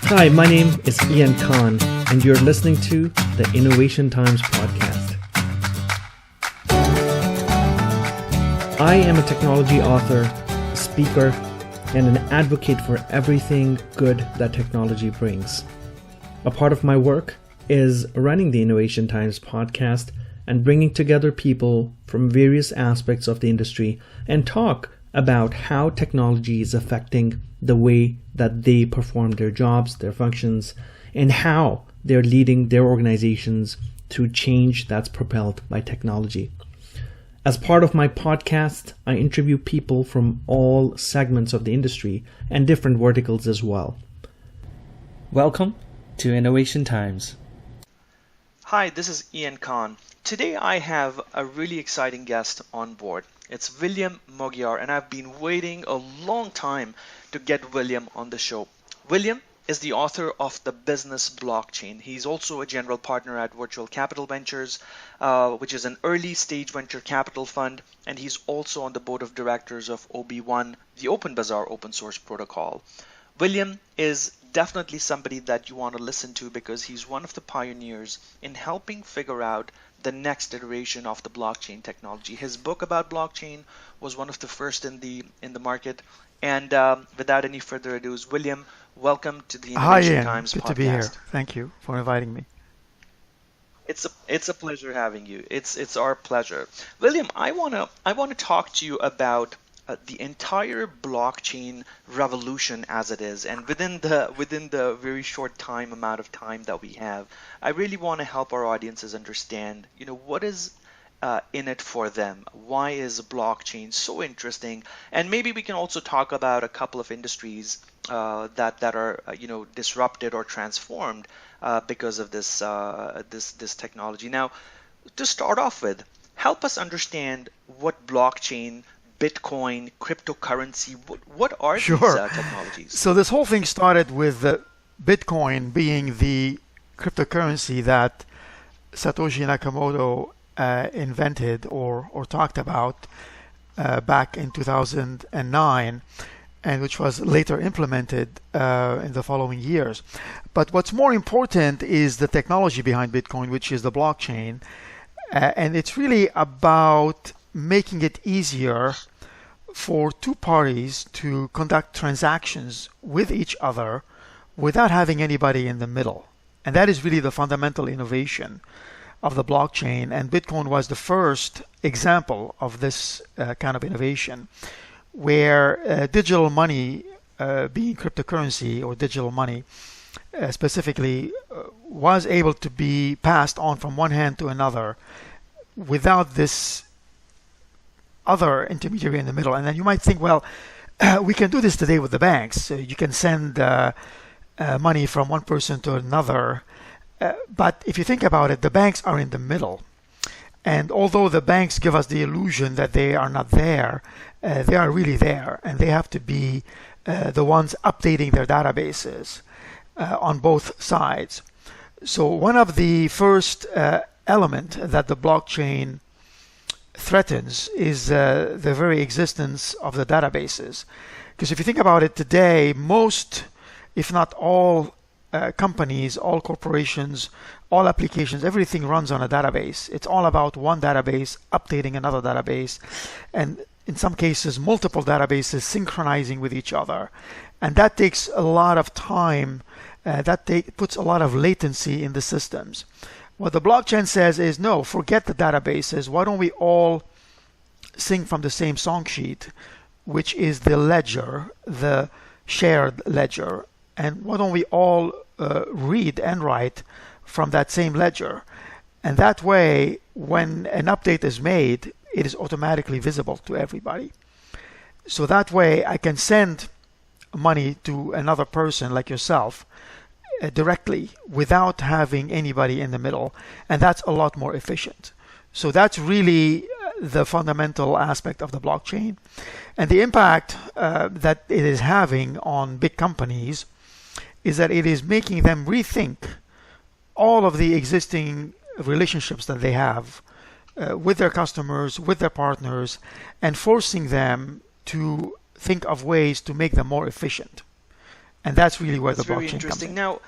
Hi, my name is Ian Khan, and you're listening to the Innovation Times podcast. I am a technology author, speaker, and an advocate for everything good that technology brings. A part of my work is running the Innovation Times podcast and bringing together people from various aspects of the industry and talk about how technology is affecting the way that they perform their jobs, their functions, and how they're leading their organizations through change that's propelled by technology. As part of my podcast, I interview people from all segments of the industry and different verticals as well. Welcome to Innovation Times. Hi, this is Ian Khan. Today I have a really exciting guest on board. It's William Mougayar, and I've been waiting a long time to get William on the show. William is the author of The Business Blockchain. He's also a general partner at Virtual Capital Ventures, which is an early stage venture capital fund, and he's also on the board of directors of OB1, the OpenBazaar open source protocol. William is definitely somebody that you want to listen to because he's one of the pioneers in helping figure out the next iteration of the blockchain technology. His book about blockchain was one of the first in the market. And without any further ado, William, welcome to the Innovation Times Good podcast. To be here. Thank you for inviting me. It's a pleasure having you. It's our pleasure. William, I wanna talk to you about the entire blockchain revolution as it is, and within the very short amount of time that we have, I really want to help our audiences understand, what is in it for them. Why is blockchain so interesting? And maybe we can also talk about a couple of industries that are disrupted or transformed because of this technology. Now, to start off with, help us understand what blockchain, Bitcoin, cryptocurrency, what are these technologies? So this whole thing started with Bitcoin being the cryptocurrency that Satoshi Nakamoto invented or talked about back in 2009, and which was later implemented in the following years. But what's more important is the technology behind Bitcoin, which is the blockchain, and it's really about making it easier for two parties to conduct transactions with each other without having anybody in the middle. And that is really the fundamental innovation of the blockchain. And Bitcoin was the first example of this kind of innovation, where digital money, being cryptocurrency or digital money specifically, was able to be passed on from one hand to another without this other intermediary in the middle. And then you might think, well, we can do this today with the banks. So you can send money from one person to another. But if you think about it, the banks are in the middle. And although the banks give us the illusion that they are not there, they are really there. And they have to be the ones updating their databases on both sides. So one of the first element that the blockchain threatens is the very existence of the databases. Because if you think about it today, most, if not all, companies, all corporations, all applications, everything runs on a database. It's all about one database updating another database, and in some cases multiple databases synchronizing with each other. And that takes a lot of time. Puts a lot of latency in the systems. What the blockchain says is, no, forget the databases. Why don't we all sing from the same song sheet, which is the ledger, the shared ledger? And why don't we all read and write from that same ledger? And that way, when an update is made, it is automatically visible to everybody. So that way, I can send money to another person like yourself directly without having anybody in the middle, and that's a lot more efficient. So that's really the fundamental aspect of the blockchain, and the impact that it is having on big companies is that it is making them rethink all of the existing relationships that they have with their customers, with their partners, and forcing them to think of ways to make them more efficient. And that's really where That's the very blockchain comes interesting. in. Now,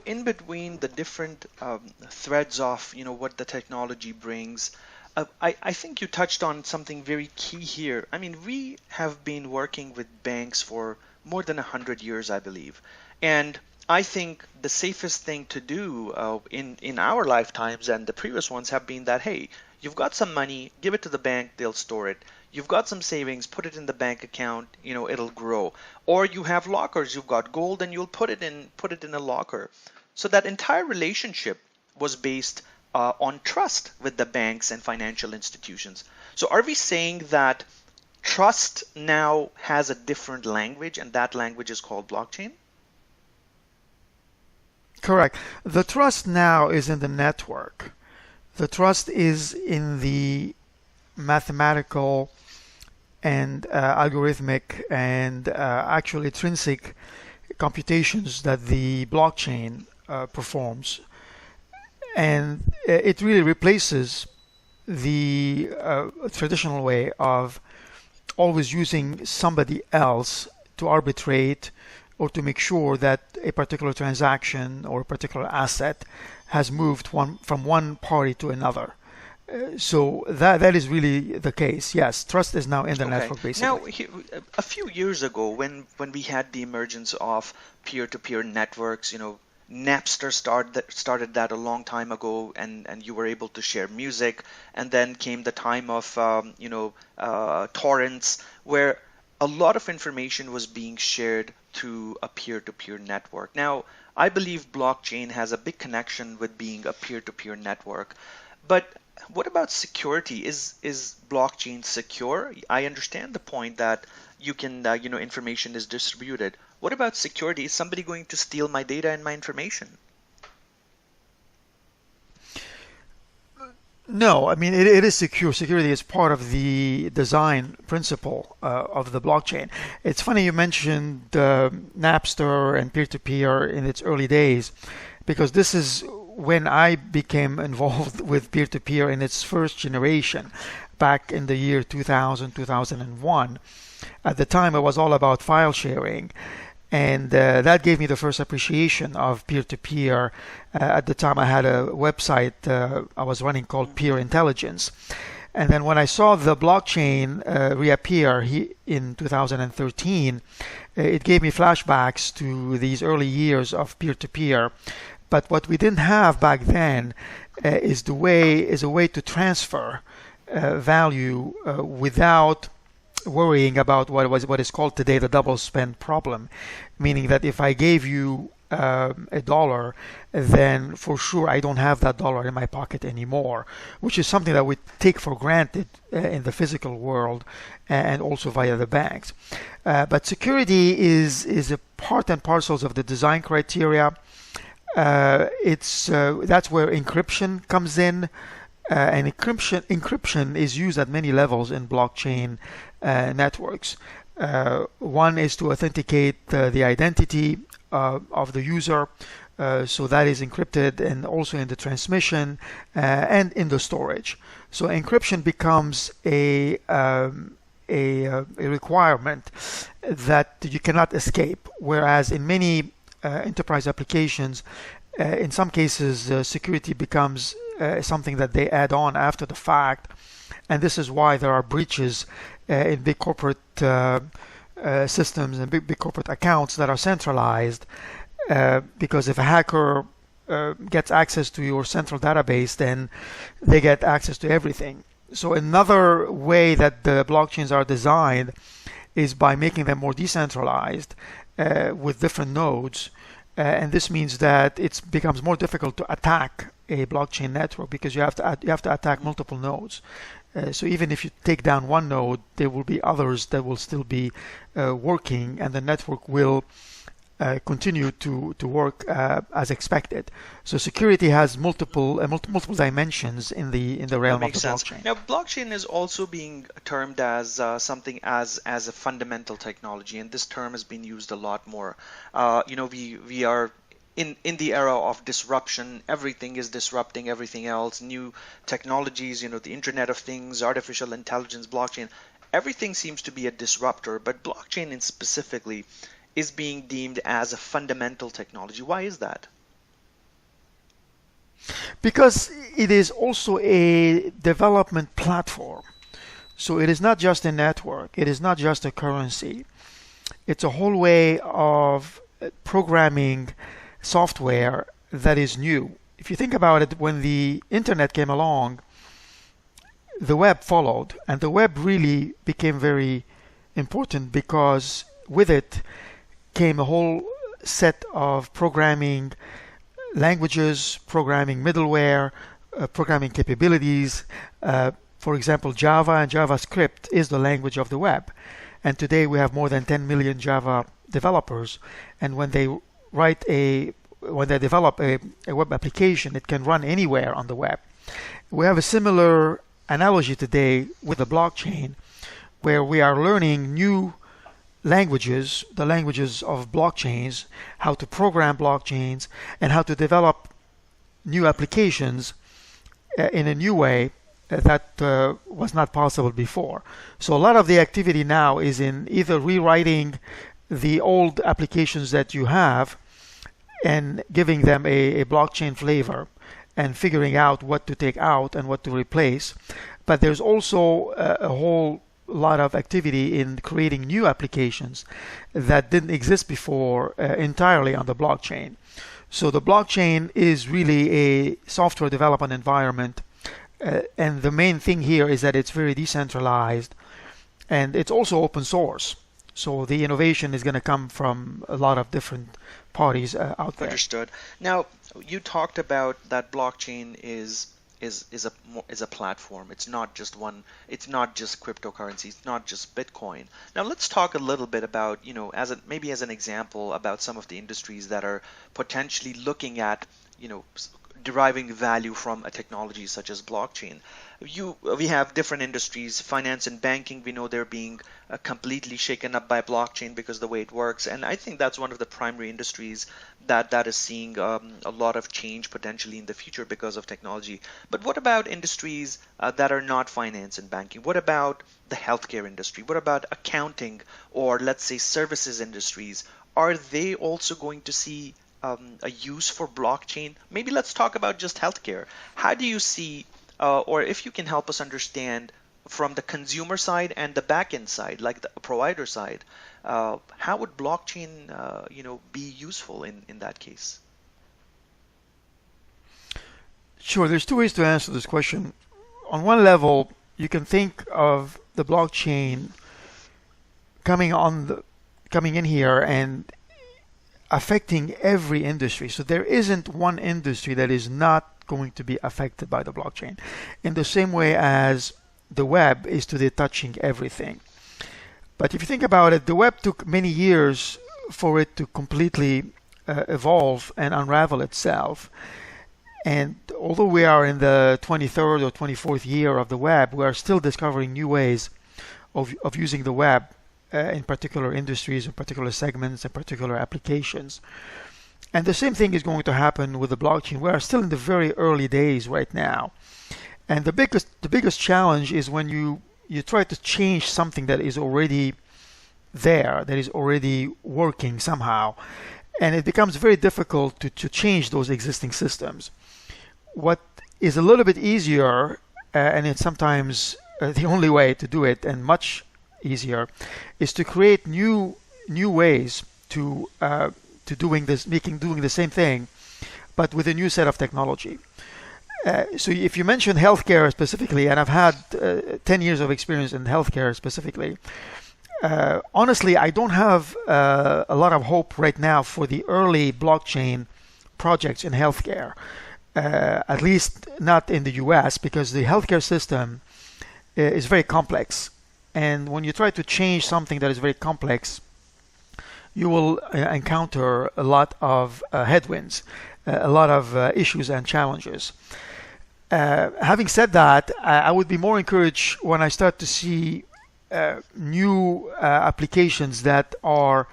in between the different threads of, what the technology brings, I think you touched on something very key here. I mean, we have been working with banks for more than 100 years, I believe. And I think the safest thing to do in our lifetimes and the previous ones have been that, hey, you've got some money, give it to the bank, they'll store it. You've got some savings, put it in the bank account, it'll grow. Or you have lockers, you've got gold and you'll put it in a locker. So that entire relationship was based on trust with the banks and financial institutions. So are we saying that trust now has a different language and that language is called blockchain? Correct. The trust now is in the network. The trust is in the mathematical and algorithmic and actual intrinsic computations that the blockchain performs. And it really replaces the traditional way of always using somebody else to arbitrate or to make sure that a particular transaction or a particular asset has moved from one party to another. So that is really the case. Yes, trust is now in the network, basically. Now, a few years ago, when we had the emergence of peer-to-peer networks, Napster started that a long time ago, and you were able to share music. And then came the time of torrents, where a lot of information was being shared through a peer-to-peer network. Now, I believe blockchain has a big connection with being a peer-to-peer network. But what about security? Is blockchain secure? I understand the point that you can, information is distributed. What about security? Is somebody going to steal my data and my information? No, I mean, it is secure. Security is part of the design principle of the blockchain. It's funny you mentioned Napster and peer-to-peer in its early days, because this is when I became involved with peer-to-peer in its first generation, back in the year 2000, 2001. At the time, it was all about file sharing. And that gave me the first appreciation of peer-to-peer. At the time, I had a website I was running called Peer Intelligence. And then when I saw the blockchain reappear in 2013, it gave me flashbacks to these early years of peer-to-peer. But what we didn't have back then is a way to transfer value without worrying about what is called today the double spend problem, meaning that if I gave you $1, then for sure I don't have that dollar in my pocket anymore, which is something that we take for granted in the physical world and also via the banks. But security is a part and parcels of the design criteria. That's where encryption comes in. And encryption is used at many levels in blockchain networks. One is to authenticate the identity of the user, so that is encrypted, and also in the transmission and in the storage. So encryption becomes a requirement that you cannot escape, whereas in many enterprise applications, in some cases, security becomes something that they add on after the fact, and this is why there are breaches in big corporate systems and big corporate accounts that are centralized, because if a hacker gets access to your central database, then they get access to everything. So another way that the blockchains are designed is by making them more decentralized with different nodes. And this means that it becomes more difficult to attack a blockchain network because you have to attack multiple nodes. So even if you take down one node, there will be others that will still be working, and the network will continue to work as expected. So security has multiple dimensions in the realm of the blockchain. Now, blockchain is also being termed as something as a fundamental technology, and this term has been used a lot more. We are in the era of disruption. Everything is disrupting everything else. New technologies, the Internet of Things, artificial intelligence, blockchain. Everything seems to be a disruptor, but blockchain in specifically is being deemed as a fundamental technology. Why is that? Because it is also a development platform. So it is not just a network, it is not just a currency. It's a whole way of programming software that is new. If you think about it, when the internet came along, the web followed, and the web really became very important because with it came a whole set of programming languages, programming middleware, programming capabilities. For example, Java and JavaScript is the language of the web. And today we have more than 10 million Java developers. And when they develop a web application, it can run anywhere on the web. We have a similar analogy today with the blockchain, where we are learning new languages, the languages of blockchains, how to program blockchains, and how to develop new applications in a new way that was not possible before. So a lot of the activity now is in either rewriting the old applications that you have and giving them a blockchain flavor and figuring out what to take out and what to replace. But there's also a whole lot of activity in creating new applications that didn't exist before entirely on the blockchain. So the blockchain is really a software development environment, and the main thing here is that it's very decentralized, and it's also open source. So the innovation is going to come from a lot of different parties out there. Understood. Now, you talked about that blockchain is a platform. It's not just one. It's not just cryptocurrency. It's not just Bitcoin. Now let's talk a little bit about, maybe as an example, about some of the industries that are potentially looking at, deriving value from a technology such as blockchain. We have different industries, finance and banking. We know they're being completely shaken up by blockchain because of the way it works, and I think that's one of the primary industries that is seeing a lot of change potentially in the future because of technology. But what about industries that are not finance and banking? What about the healthcare industry? What about accounting, or let's say services industries? Are they also going to see a use for blockchain? Maybe let's talk about just healthcare. How do you see, or if you can help us understand from the consumer side and the back-end side, like the provider side, how would blockchain, be useful in that case? Sure, there's two ways to answer this question. On one level, you can think of the blockchain coming in here and affecting every industry. So there isn't one industry that is not going to be affected by the blockchain, in the same way as the web is today touching everything. But if you think about it, the web took many years for it to completely evolve and unravel itself. And although we are in the 23rd or 24th year of the web, we are still discovering new ways of using the web in particular industries, in particular segments, in particular applications. And the same thing is going to happen with the blockchain. We are still in the very early days right now. And the biggest challenge is when you try to change something that is already there, that is already working somehow. And it becomes very difficult to change those existing systems. What is a little bit easier, and it's sometimes the only way to do it, and much easier, is to create new ways to doing the same thing, but with a new set of technology. So if you mention healthcare specifically, and I've had 10 years of experience in healthcare specifically, honestly, I don't have a lot of hope right now for the early blockchain projects in healthcare, at least not in the US, because the healthcare system is very complex. And when you try to change something that is very complex, you will encounter a lot of headwinds, a lot of issues and challenges. Having said that, I would be more encouraged when I start to see new applications that are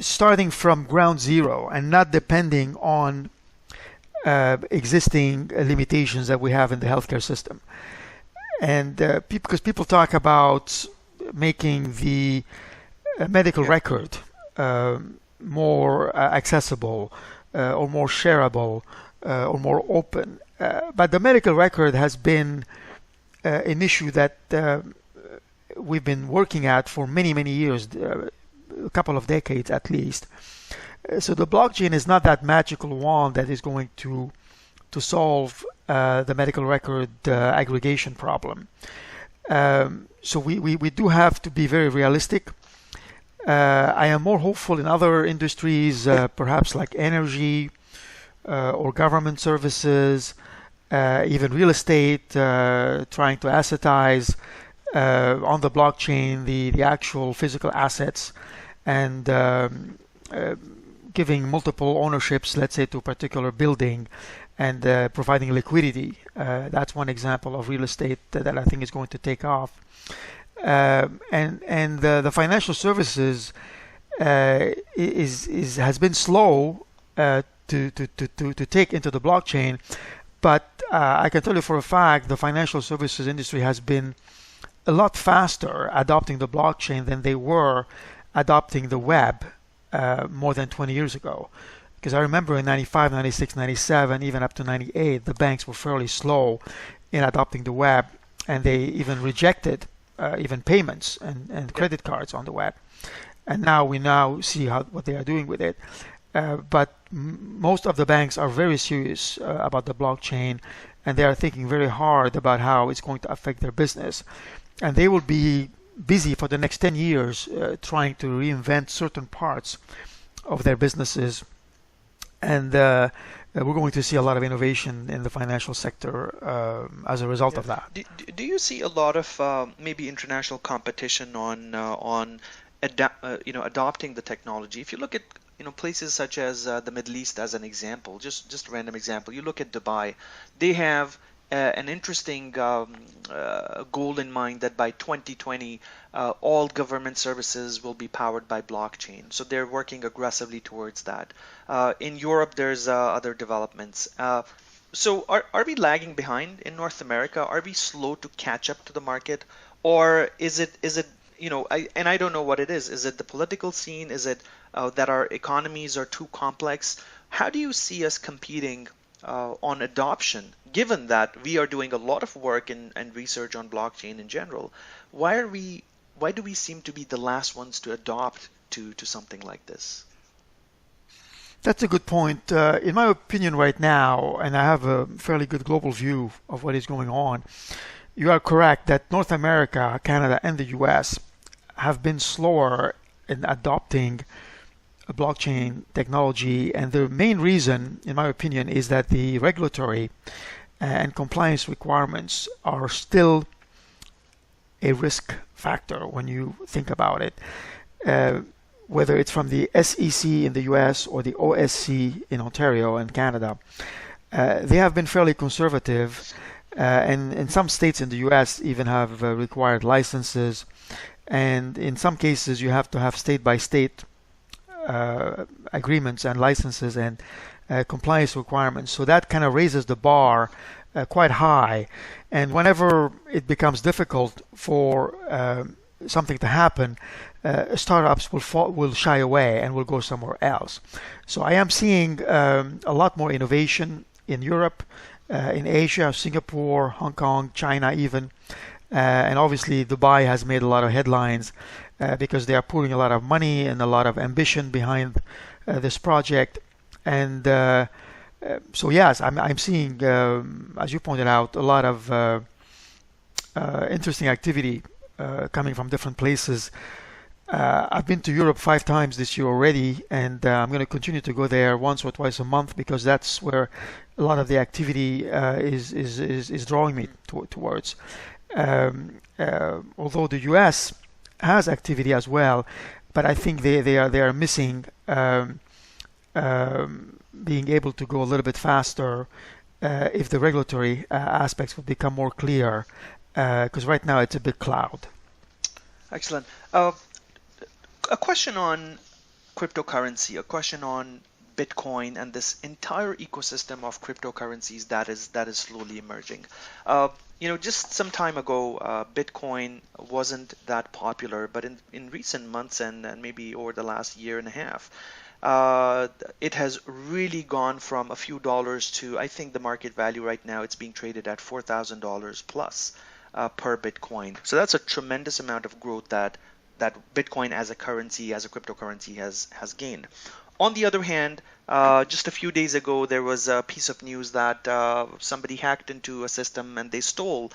starting from ground zero and not depending on existing limitations that we have in the healthcare system. And because people talk about making the medical record more accessible or more shareable or more open. But the medical record has been an issue that we've been working at for many, many years, a couple of decades at least. So the blockchain is not that magical wand that is going to solve the medical record aggregation problem. So we do have to be very realistic. I am more hopeful in other industries, perhaps like energy or government services, even real estate, trying to assetize on the blockchain the actual physical assets and giving multiple ownerships, let's say, to a particular building and providing liquidity. That's one example of real estate that I think is going to take off. And the financial services has been slow to take into the blockchain, but I can tell you for a fact the financial services industry has been a lot faster adopting the blockchain than they were adopting the web more than 20 years ago. Because I remember in 95, 96, 97, even up to 98, the banks were fairly slow in adopting the web, and they even rejected even payments and credit cards on the web. And now we see what they are doing with it. But most of the banks are very serious about the blockchain, and they are thinking very hard about how it's going to affect their business. And they will be busy for the next 10 years trying to reinvent certain parts of their businesses. And we're going to see a lot of innovation in the financial sector as a result of that. Do you see a lot of maybe international competition on adopting the technology? If you look at places such as the Middle East as an example, just a random example, you look at Dubai, they have an interesting goal in mind that by 2020 all government services will be powered by blockchain. So they're working aggressively towards that. In Europe, there's other developments. So are we lagging behind in North America? Are we slow to catch up to the market, or is it and I don't know what it is. Is it the political scene? Is it that our economies are too complex? How do you see us competing on adoption, given that we are doing a lot of work and research on blockchain in general? Why do we seem to be the last ones to adopt to something like this? That's a good point. In my opinion right now, and I have a fairly good global view of what is going on, you are correct that North America, Canada, and the US have been slower in adopting a blockchain technology, and the main reason, in my opinion, is that the regulatory and compliance requirements are still a risk factor when you think about it. Whether it's from the SEC in the US or the OSC in Ontario and Canada, they have been fairly conservative, and in some states in the US even have required licenses, and in some cases you have to have state-by-state agreements and licenses and compliance requirements. So that kind of raises the bar quite high, and whenever it becomes difficult for something to happen, startups will shy away and will go somewhere else. So I am seeing a lot more innovation in Europe, in Asia, Singapore, Hong Kong, China even, and obviously Dubai has made a lot of headlines because they are putting a lot of money and a lot of ambition behind this project. And so yes, I'm seeing, as you pointed out, a lot of interesting activity coming from different places. I've been to Europe 5 times this year already, and I'm going to continue to go there once or twice a month because that's where a lot of the activity is drawing me towards. Although the US has activity as well, but I think they are missing being able to go a little bit faster if the regulatory aspects would become more clear, because right now it's a big cloud. Excellent. A question on cryptocurrency, a question on Bitcoin and this entire ecosystem of cryptocurrencies that is slowly emerging. Just some time ago, Bitcoin wasn't that popular, but in recent months and maybe over the last year and a half, it has really gone from a few dollars to, I think the market value right now, it's being traded at $4,000 plus per Bitcoin. So that's a tremendous amount of growth that Bitcoin as a currency, as a cryptocurrency has gained. On the other hand, just a few days ago, there was a piece of news that somebody hacked into a system and they stole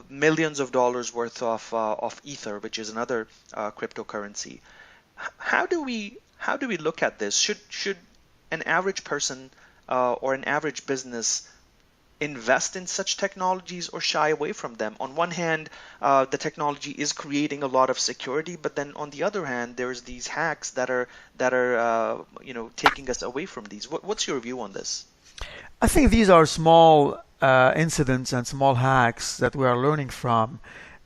millions of dollars worth of Ether, which is another cryptocurrency. How do we look at this? Should an average person or an average business invest in such technologies or shy away from them? On one hand, the technology is creating a lot of security, but then on the other hand, there's these hacks that are taking us away from these. What's your view on this? I think these are small incidents and small hacks that we are learning from,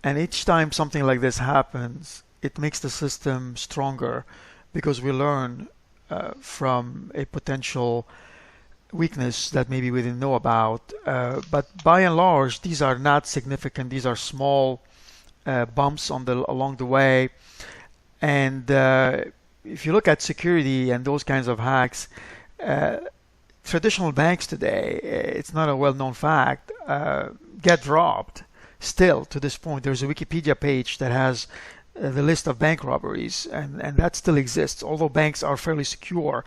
and each time something like this happens, it makes the system stronger because we learn from a potential weakness that maybe we didn't know about. But by and large, these are not significant. These are small bumps along the way. And if you look at security and those kinds of hacks, traditional banks today, it's not a well-known fact, get robbed. Still, to this point, there's a Wikipedia page that has the list of bank robberies, and that still exists, although banks are fairly secure.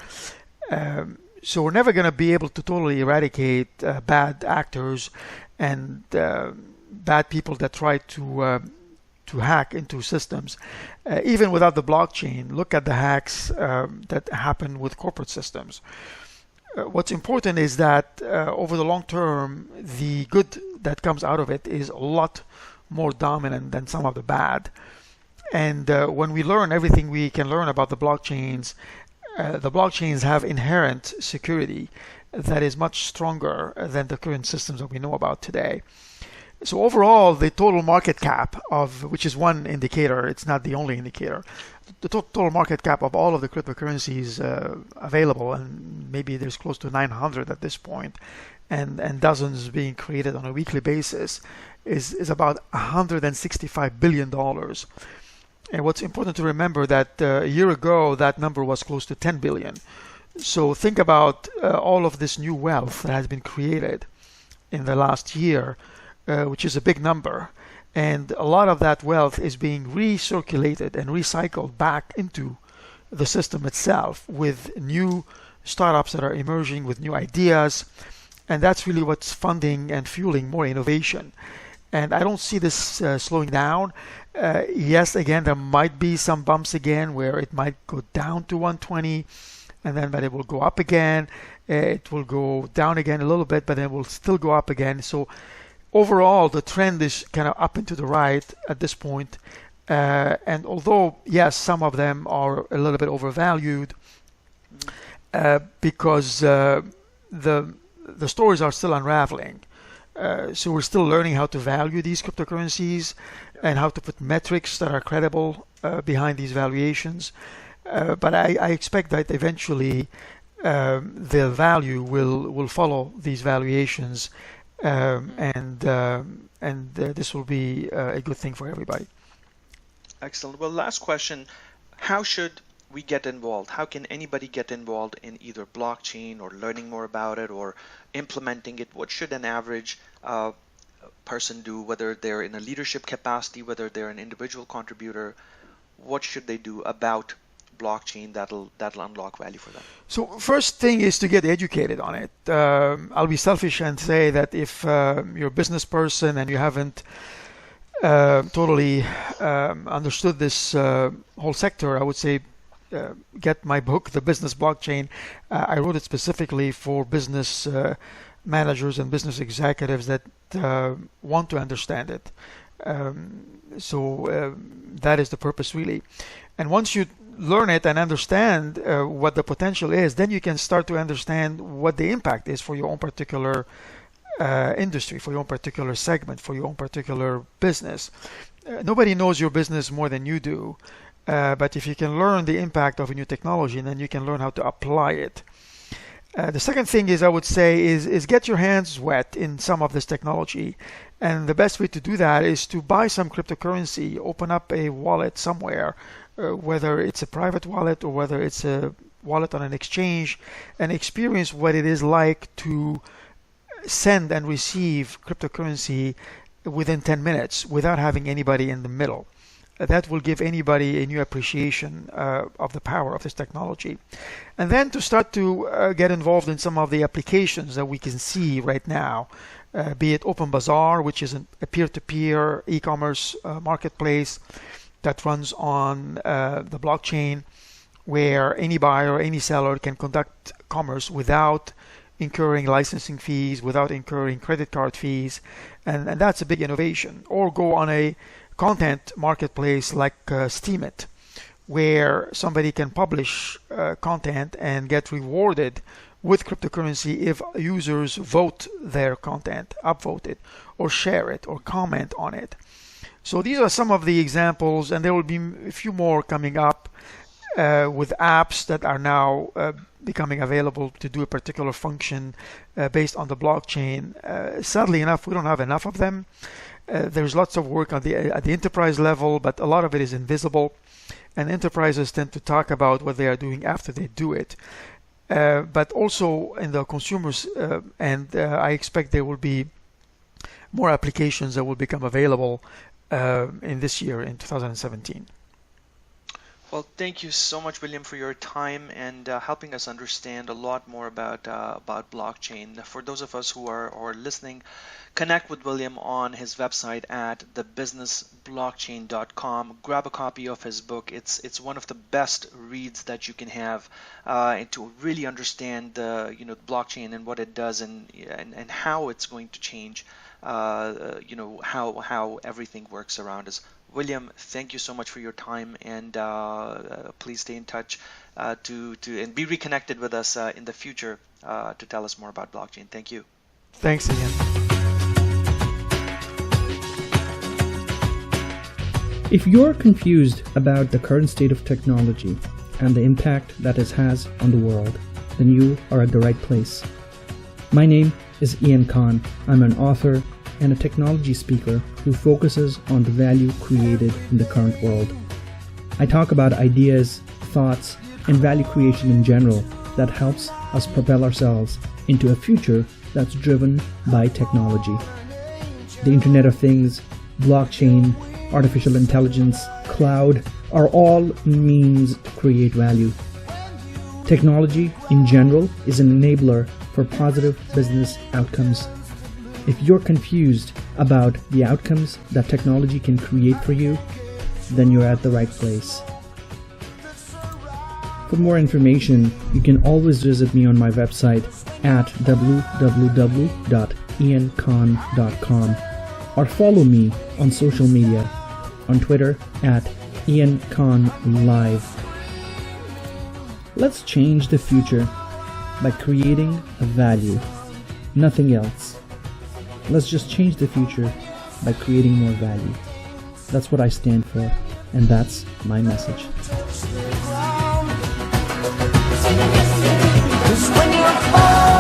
So we're never going to be able to totally eradicate bad actors and bad people that try to hack into systems. Even without the blockchain, look at the hacks that happen with corporate systems. What's important is that over the long term, the good that comes out of it is a lot more dominant than some of the bad. And when we learn everything we can learn about the blockchains have inherent security that is much stronger than the current systems that we know about today. So overall, the total market cap which is one indicator, it's not the only indicator, the total market cap of all of the cryptocurrencies available, and maybe there's close to 900 at this point, and dozens being created on a weekly basis, is about $165 billion. And what's important to remember that a year ago, that number was close to 10 billion. So think about all of this new wealth that has been created in the last year, which is a big number. And a lot of that wealth is being recirculated and recycled back into the system itself with new startups that are emerging with new ideas. And that's really what's funding and fueling more innovation. And I don't see this slowing down. Yes, again, there might be some bumps again where it might go down to 120, but it will go up again. It will go down again a little bit, but then it will still go up again. So overall, the trend is kind of up and to the right at this point. And although, yes, some of them are a little bit overvalued because the stories are still unraveling. So we're still learning how to value these cryptocurrencies and how to put metrics that are credible behind these valuations. But I expect that eventually the value will follow these valuations, and this will be a good thing for everybody. Excellent. Well, last question. How should we get involved? How can anybody get involved in either blockchain or learning more about it or implementing it? What should an average person do, whether they're in a leadership capacity, whether they're an individual contributor? What should they do about blockchain that'll unlock value for them? So first thing is to get educated on it. I'll be selfish and say that if you're a business person and you haven't totally understood this whole sector, I would say get my book, The Business Blockchain. I wrote it specifically for business managers and business executives that want to understand it. So that is the purpose, really. And once you learn it and understand what the potential is, then you can start to understand what the impact is for your own particular industry, for your own particular segment, for your own particular business. Nobody knows your business more than you do. But if you can learn the impact of a new technology, then you can learn how to apply it. The second thing is, I would say, is get your hands wet in some of this technology. And the best way to do that is to buy some cryptocurrency, open up a wallet somewhere, whether it's a private wallet or whether it's a wallet on an exchange, and experience what it is like to send and receive cryptocurrency within 10 minutes without having anybody in the middle. That will give anybody a new appreciation of the power of this technology. And then to start to get involved in some of the applications that we can see right now, be it OpenBazaar, which is a peer-to-peer e-commerce marketplace that runs on the blockchain, where any buyer or any seller can conduct commerce without incurring licensing fees, without incurring credit card fees, and that's a big innovation. Or go on a content marketplace like Steemit, where somebody can publish content and get rewarded with cryptocurrency if users vote their content, upvote it, or share it, or comment on it. So these are some of the examples, and there will be a few more coming up with apps that are now becoming available to do a particular function based on the blockchain. Sadly enough, we don't have enough of them. There's lots of work at the enterprise level, but a lot of it is invisible, and enterprises tend to talk about what they are doing after they do it. But also in the consumers, and I expect there will be more applications that will become available in this year, in 2017. Well, thank you so much, William, for your time and helping us understand a lot more about blockchain. For those of us who are listening, connect with William on his website at thebusinessblockchain.com. Grab a copy of his book. It's one of the best reads that you can have and to really understand the blockchain and what it does and how it's going to change how everything works around us. William, thank you so much for your time, and please stay in touch and be reconnected with us in the future to tell us more about blockchain. Thank you. Thanks, Ian. If you're confused about the current state of technology and the impact that it has on the world, then you are at the right place. My name is Ian Khan. I'm an author and a technology speaker who focuses on the value created in the current world. I talk about ideas, thoughts, and value creation in general that helps us propel ourselves into a future that's driven by technology. The Internet of Things, blockchain, artificial intelligence, cloud are all means to create value. Technology in general is an enabler for positive business outcomes. If you're confused about the outcomes that technology can create for you, then you're at the right place. For more information, you can always visit me on my website at www.iankhan.com or follow me on social media, on Twitter at Ian Khan Live. Let's change the future by creating a value, nothing else. Let's just change the future by creating more value. That's what I stand for, and that's my message. When you fall